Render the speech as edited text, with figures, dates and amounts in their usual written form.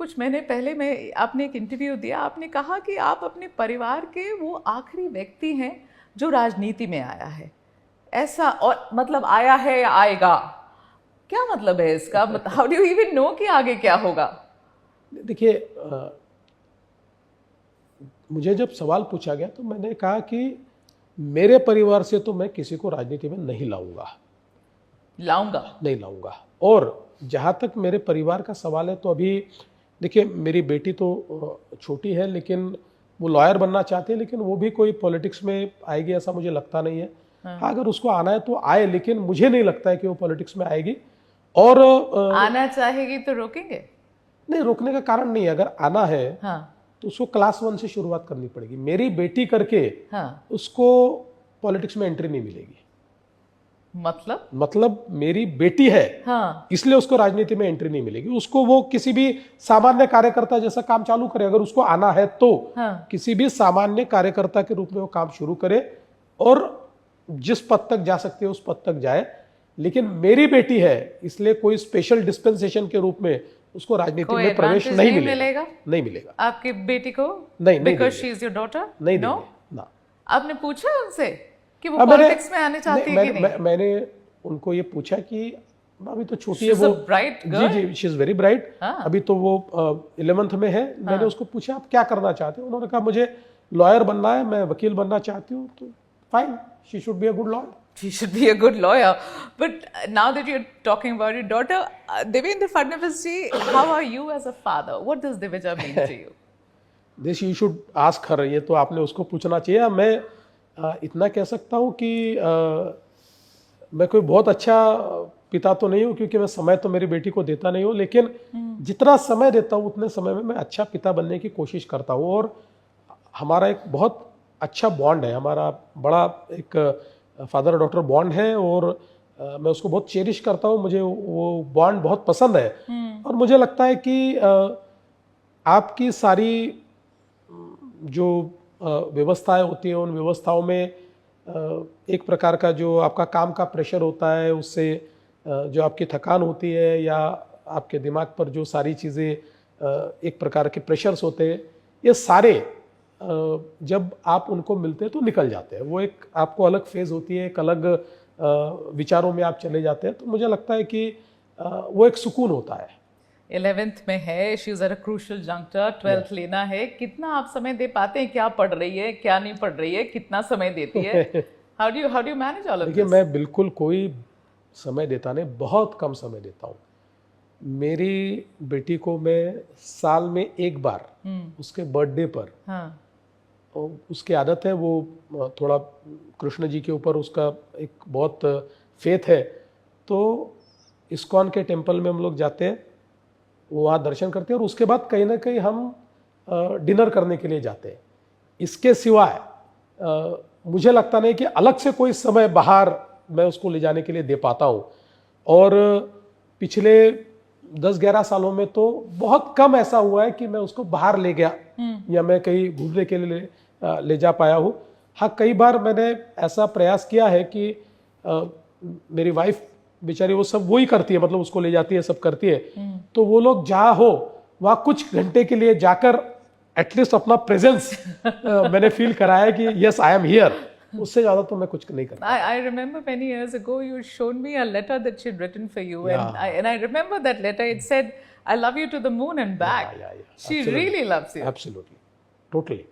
कुछ महीने पहले मैं आपने एक इंटरव्यू दिया, आपने कहा कि आप अपने परिवार के वो आखिरी व्यक्ति हैं जो राजनीति में आया है। ऐसा, और मतलब आया है या आएगा, क्या मतलब है इसका? How do you even know कि आगे क्या होगा? देखिए, मुझे जब सवाल पूछा गया तो मैंने कहा कि मेरे परिवार से तो मैं किसी को राजनीति में नहीं लाऊंगा। नहीं लाऊंगा। और जहाँ तक मेरे परिवार का सवाल है, तो अभी देखिए, मेरी बेटी तो छोटी है, लेकिन वो लॉयर बनना चाहती है, लेकिन वो भी कोई पॉलिटिक्स में आएगी ऐसा मुझे लगता नहीं है। हाँ, अगर उसको आना है तो आए, लेकिन मुझे नहीं लगता है कि वो पॉलिटिक्स में आएगी। और आना चाहेगी तो रोकेंगे? नहीं, रोकने का कारण नहीं है। अगर आना है तो उसको क्लास 1 से शुरुआत करनी पड़ेगी। मेरी बेटी करके उसको पॉलिटिक्स में एंट्री नहीं मिलेगी। मतलब मेरी बेटी है, इसलिए उसको राजनीति में एंट्री नहीं मिलेगी। उसको वो किसी भी सामान्य कार्यकर्ता जैसा काम चालू करे। अगर उसको आना है तो किसी भी सामान्य कार्यकर्ता के रूप में वो काम शुरू करे और जिस पद तक जा सकते है उस पद तक जाए। लेकिन मेरी बेटी है, इसलिए कोई स्पेशल डिस्पेंसेशन के रूप में उसको राजनीति में प्रवेश नहीं मिलेगा। नहीं मिलेगा आपकी बेटी को? नहीं, because she is your daughter? नहीं, ना। आपने पूछा उनसे कि वो पॉलिटिक्स में आने चाहती है कि नहीं? मैंने उनको ये पूछा कि अभी तो छोटी है वो, ब्राइट जी, शी इज वेरी ब्राइट। अभी तो वो 11th में है। मैंने उसको पूछा आप क्या करना चाहते हो? उन्होंने कहा मुझे लॉयर बनना है, मैं वकील बनना चाहती हूँ। तो fine, she should be a good lawyer. She should be a good lawyer. But now that you're talking about your daughter, Devendra Fadnavis ji, how are you as a father? What does Divija mean to you? This you should ask her. ये तो आपने उसको पूछना चाहिए। मैं इतना कह सकता हूँ कि मैं कोई बहुत अच्छा पिता तो नहीं हूँ, क्योंकि मैं समय तो मेरी बेटी को देता नहीं हूँ, लेकिन जितना समय देता हूँ उतने समय में मैं अच्छा पिता बनने की कोशिश करता हूँ। और हमारा एक बहुत अच्छा बॉन्ड है, हमारा बड़ा एक फादर डॉटर बॉन्ड है, और मैं उसको बहुत चेरिश करता हूँ। मुझे वो बॉन्ड बहुत पसंद है। और मुझे लगता है कि आपकी सारी जो व्यवस्थाएं होती हैं, उन व्यवस्थाओं में एक प्रकार का जो आपका काम का प्रेशर होता है, उससे जो आपकी थकान होती है या आपके दिमाग पर जो सारी चीज़ें एक प्रकार के प्रेशर्स होते हैं, ये सारे जब आप उनको मिलते हैं तो निकल जाते हैं। वो एक आपको अलग फेज होती है, एक अलग विचारों में आप चले जाते हैं। तो मुझे लगता है कि वो एक सुकून होता है। 11th में है, she is a crucial juncture, 12th लेना है। कितना आप समय दे पाते हैं? क्या पढ़ रही है, क्या नहीं पढ़ रही है, कितना समय देती है? How do you manage all of this? देखिए, मैं बिल्कुल कोई समय देता नहीं, बहुत कम समय देता हूँ। मेरी बेटी को मैं साल में एक बार उसके बर्थडे पर, उसकी आदत है, वो थोड़ा कृष्ण जी के ऊपर उसका एक बहुत फेथ है, तो इस्कॉन के टेम्पल में हम लोग जाते हैं, वो वहाँ दर्शन करते हैं, और उसके बाद कहीं ना कहीं हम डिनर करने के लिए जाते हैं। इसके सिवाय मुझे लगता नहीं कि अलग से कोई समय बाहर मैं उसको ले जाने के लिए दे पाता हूँ। और पिछले 10-11 सालों में तो बहुत कम ऐसा हुआ है कि मैं उसको बाहर ले गया या मैं कहीं घूमने के लिए ले जा पाया हूँ। हाँ, कई बार मैंने ऐसा प्रयास किया है कि मेरी वाइफ बेचारी वो सब वही करती है, मतलब उसको ले जाती है, सब करती है, तो वो लोग जहाँ हो वहाँ कुछ घंटे के लिए जाकर एटलीस्ट अपना प्रेजेंस मैंने फील कराया कि यस आई एम हियर। उससे ज्यादा तो मैं कुछ नहीं करता। I remember many years ago you showed me a letter that she'd written for you, and I remember that letter. It said, "I love you to the moon and back." Yeah. She really loves you. Absolutely, totally.